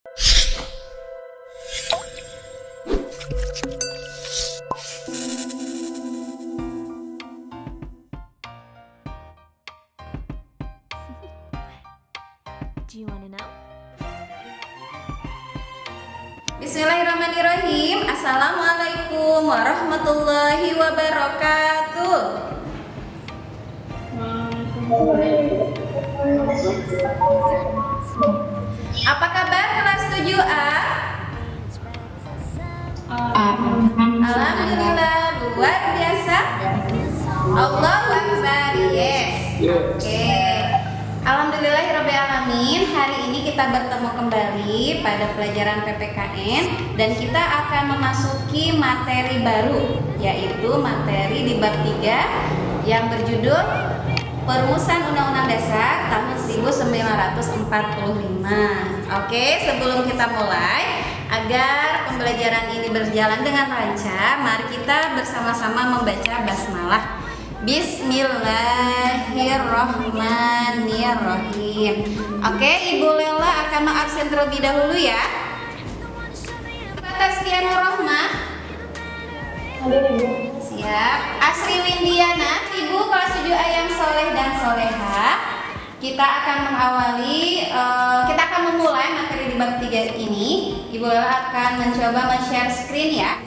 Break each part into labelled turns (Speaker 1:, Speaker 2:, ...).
Speaker 1: Do you wanna know?
Speaker 2: Bismillahirrahmanirrahim. Assalamualaikum warahmatullahi wabarakatuh. Apa kabar kelas 7A? Alhamdulillah, luar biasa. Allahu Akbar, yes. Oke. Alhamdulillahirrabbilalamin. Hari ini kita bertemu kembali pada pelajaran PPKN dan kita akan memasuki materi baru, yaitu materi di bab 3 yang berjudul Perumusan Undang-Undang Dasar tahun 1945. Oke, sebelum kita mulai, agar pembelajaran ini berjalan dengan lancar, mari kita bersama-sama membaca basmalah. Bismillahirrahmanirrahim. Oke, Ibu Lela akan mengabsen terlebih dahulu ya. Tasfianur Rahmah. Siap. Asri Windiana, Ibu kelas 7A yang soleh dan soleha. Kita akan mengawali, kita akan memulai materi di bab 3 ini. Ibu Lela akan mencoba men-share screen ya.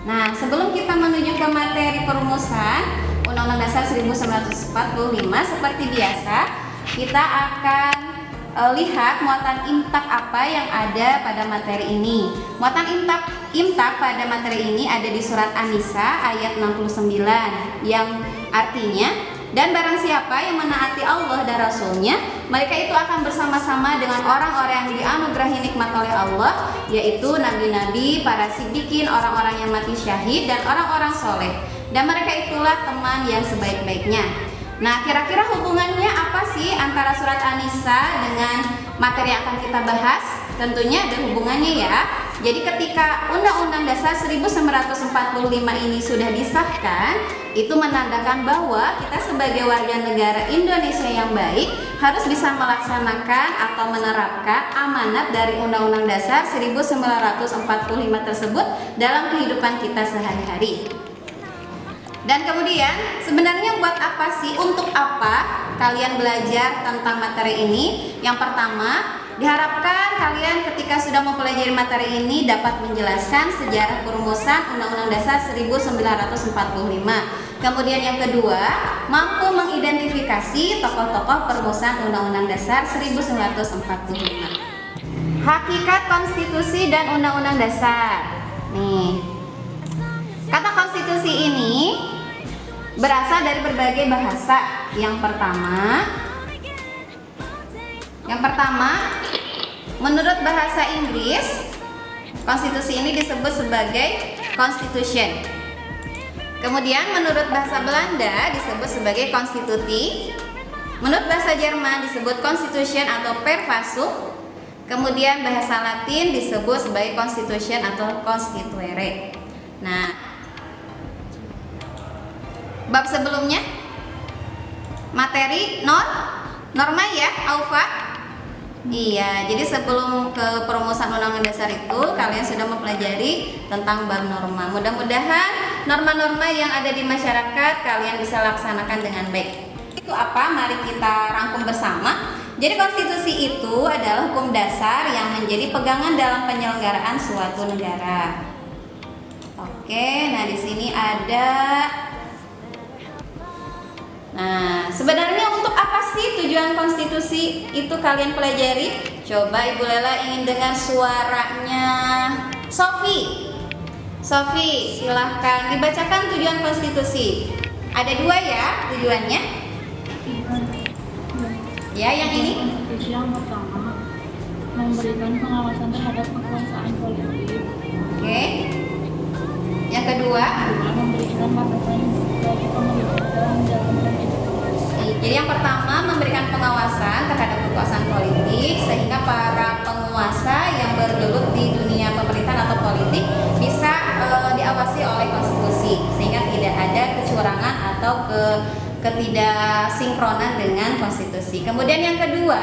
Speaker 2: Nah, sebelum kita menuju ke materi perumusan Undang-Undang Dasar 1945, seperti biasa, kita akan lihat muatan imtak apa yang ada pada materi ini. Muatan imtak pada materi ini ada di surat An-Nisa ayat 69, yang artinya, dan barang siapa yang menaati Allah dan Rasulnya, mereka itu akan bersama-sama dengan orang-orang yang dianugerahi nikmat oleh Allah, yaitu nabi-nabi, para siddiqin, orang-orang yang mati syahid, dan orang-orang soleh. Dan mereka itulah teman yang sebaik-baiknya. Nah, kira-kira hubungannya apa sih antara surat An-Nisa dengan materi yang akan kita bahas? Tentunya ada hubungannya ya. Jadi ketika Undang-Undang Dasar 1945 ini sudah disahkan, itu menandakan bahwa kita sebagai warga negara Indonesia yang baik harus bisa melaksanakan atau menerapkan amanat dari Undang-Undang Dasar 1945 tersebut dalam kehidupan kita sehari-hari. Dan kemudian sebenarnya buat apa sih, untuk apa kalian belajar tentang materi ini? Yang pertama, diharapkan kalian ketika sudah mempelajari materi ini dapat menjelaskan sejarah perumusan Undang-Undang Dasar 1945. Kemudian yang kedua, mampu mengidentifikasi tokoh-tokoh perumusan Undang-Undang Dasar 1945. Hakikat konstitusi dan Undang-Undang Dasar. Nih, kata konstitusi ini berasal dari berbagai bahasa. Yang pertama, menurut bahasa Inggris, konstitusi ini disebut sebagai constitution. Kemudian menurut bahasa Belanda disebut sebagai konstituti. Menurut bahasa Jerman disebut constitution atau pervasum. Kemudian bahasa Latin disebut sebagai constitution atau constituere. Nah, bab sebelumnya materi norma ya, Aufa? Iya, jadi sebelum ke perumusan Undang-Undang Dasar itu kalian sudah mempelajari tentang bab norma. Mudah-mudahan norma-norma yang ada di masyarakat kalian bisa laksanakan dengan baik. Itu apa? Mari kita rangkum bersama. Jadi konstitusi itu adalah hukum dasar yang menjadi pegangan dalam penyelenggaraan suatu negara. Oke, nah di sini ada. Nah, sebenarnya untuk apa sih tujuan konstitusi itu kalian pelajari? Coba Ibu Lela ingin dengar suaranya Sofi. Sofi, silahkan dibacakan tujuan konstitusi. Ada 2 ya tujuannya. Ya, yang ini.
Speaker 3: Konstitusi yang pertama memberikan pengawasan terhadap kekuasaan politik.
Speaker 2: Oke. Yang kedua,
Speaker 3: memberikan batasan bagi pemerintah dalam menjalankan eksekusi.
Speaker 2: jadi yang pertama memberikan pengawasan terhadap kekuasaan politik sehingga para penguasa yang bergelut di dunia pemerintahan atau politik bisa diawasi oleh konstitusi sehingga tidak ada kecurangan atau ketidaksinkronan dengan konstitusi. Kemudian yang kedua,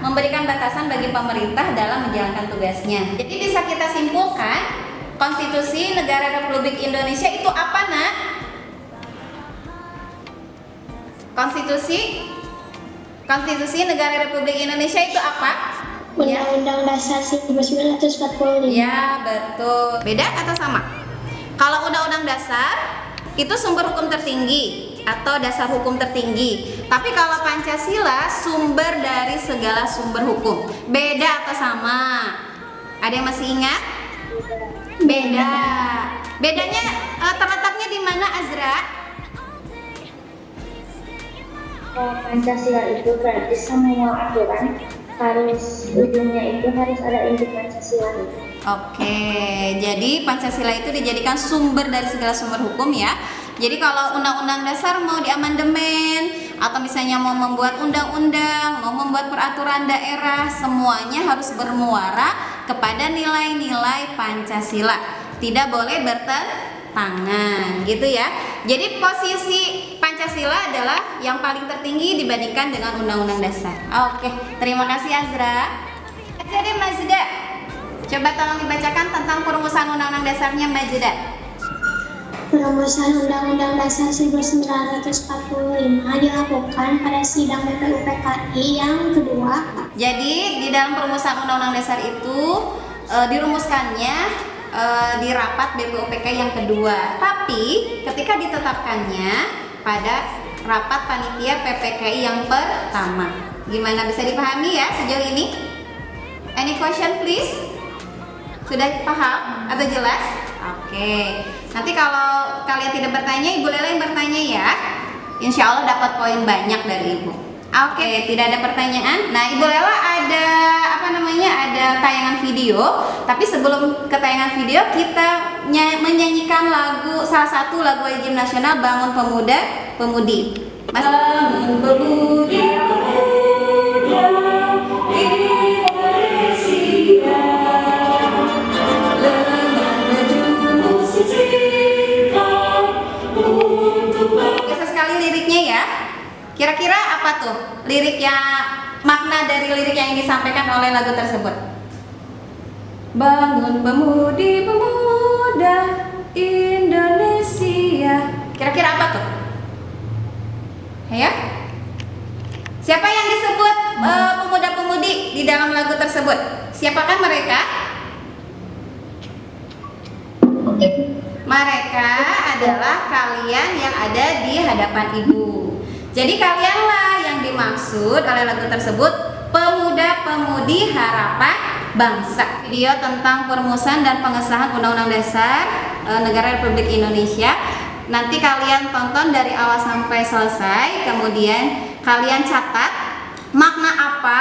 Speaker 2: memberikan batasan bagi pemerintah dalam menjalankan tugasnya. Jadi bisa kita simpulkan, Konstitusi Negara Republik Indonesia itu apa, Nak? Konstitusi Negara Republik Indonesia itu apa?
Speaker 4: Undang-Undang Dasar 1945.
Speaker 2: Ya, betul. Beda atau sama? Kalau Undang-Undang Dasar itu sumber hukum tertinggi atau dasar hukum tertinggi. Tapi kalau Pancasila sumber dari segala sumber hukum. Beda atau sama? Ada yang masih ingat? Beda. Bedanya terletaknya di mana, Azra?
Speaker 4: Pancasila itu berarti semua aturan harus ujungnya itu harus ada inti Pancasila itu.
Speaker 2: Oke, jadi Pancasila itu dijadikan sumber dari segala sumber hukum ya. Jadi kalau Undang-Undang Dasar mau diamandemen atau misalnya mau membuat undang-undang, mau membuat peraturan daerah, semuanya harus bermuara kepada nilai-nilai Pancasila. Tidak boleh bertentangan, gitu ya. Jadi posisi Pancasila adalah yang paling tertinggi dibandingkan dengan Undang-Undang Dasar. Oke, terima kasih Azra. Jadi Mazda, coba tolong dibacakan tentang perumusan Undang-Undang Dasarnya, Mazda.
Speaker 4: Perumusan Undang-Undang Dasar 1945 dilakukan pada sidang BPUPKI yang kedua.
Speaker 2: Jadi di dalam perumusan Undang-Undang Dasar itu dirumuskannya di rapat BPUPKI yang kedua. Tapi ketika ditetapkannya pada rapat panitia PPKI yang pertama. Gimana, bisa dipahami ya sejauh ini? Any question please? Sudah paham atau jelas? Oke. Nanti kalau kalian tidak bertanya, Ibu Lela yang bertanya ya. Insya Allah dapat poin banyak dari Ibu. Oke, tidak ada pertanyaan. Nah, Ibu Lela ada ada tayangan video. Tapi sebelum ke tayangan video, kita menyanyikan salah satu lagu wajib nasional, Bangun Pemuda Pemudi. Bangun Pemuda Indonesia, biasa sekali liriknya ya. Kira-kira apa tuh liriknya, makna dari lirik yang disampaikan oleh lagu tersebut? Bangun pemudi pemuda Indonesia. Kira-kira apa tuh? Ya? Siapa yang disebut pemuda-pemudi di dalam lagu tersebut? Siapakah mereka? Mereka adalah kalian yang ada di hadapan Ibu. Jadi kalianlah yang dimaksud oleh lagu tersebut, pemuda-pemudi harapan bangsa. Video tentang perumusan dan pengesahan Undang-Undang Dasar Negara Republik Indonesia. Nanti kalian tonton dari awal sampai selesai, kemudian kalian catat makna apa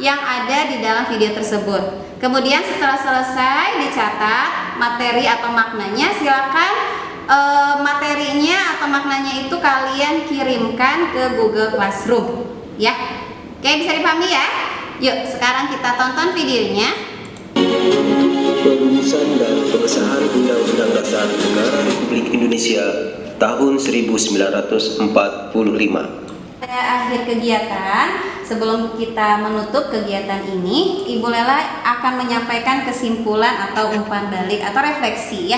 Speaker 2: yang ada di dalam video tersebut. Kemudian setelah selesai dicatat materi atau maknanya, silakan materinya atau maknanya itu kalian kirimkan ke Google Classroom ya. Oke, bisa dipahami ya? Yuk sekarang kita tonton videonya.
Speaker 5: Perumusan dan pengesahan Undang-Undang Dasar Negara Republik Indonesia tahun 1945.
Speaker 2: Pada akhir kegiatan, sebelum kita menutup kegiatan ini, Ibu Lela akan menyampaikan kesimpulan atau umpan balik atau refleksi ya.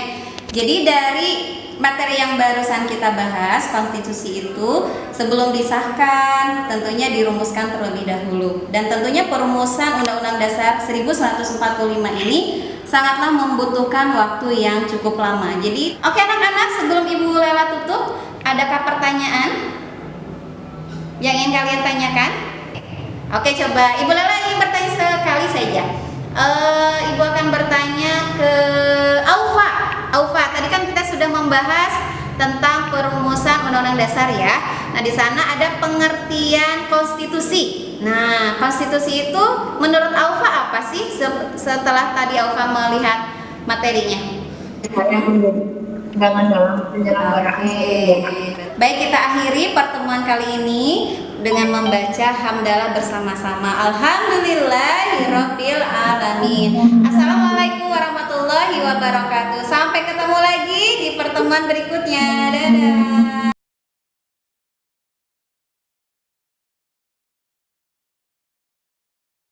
Speaker 2: Jadi dari materi yang barusan kita bahas, konstitusi itu sebelum disahkan tentunya dirumuskan terlebih dahulu. Dan tentunya perumusan Undang-Undang Dasar 1945 ini sangatlah membutuhkan waktu yang cukup lama. Jadi, oke anak-anak, sebelum Ibu Lela tutup, adakah pertanyaan yang ingin kalian tanyakan? Oke, coba Ibu Lela ingin bertanya sekali saja. Ibu akan bertanya ke Aufa, tadi kan kita sudah membahas tentang perumusan Undang-Undang Dasar ya. Nah, di sana ada pengertian konstitusi. Nah, konstitusi itu menurut Aufa apa sih setelah tadi Aufa melihat materinya?
Speaker 4: Yang menjadi pegangan dalam penyelenggaraan.
Speaker 2: Baik, kita akhiri pertemuan kali ini dengan membaca hamdalah bersama-sama. Alhamdulillahirabbil alamin. Assalamualaikum warahmatullahi wabarakatuh. Sampai ketemu lagi di pertemuan berikutnya. Dadah.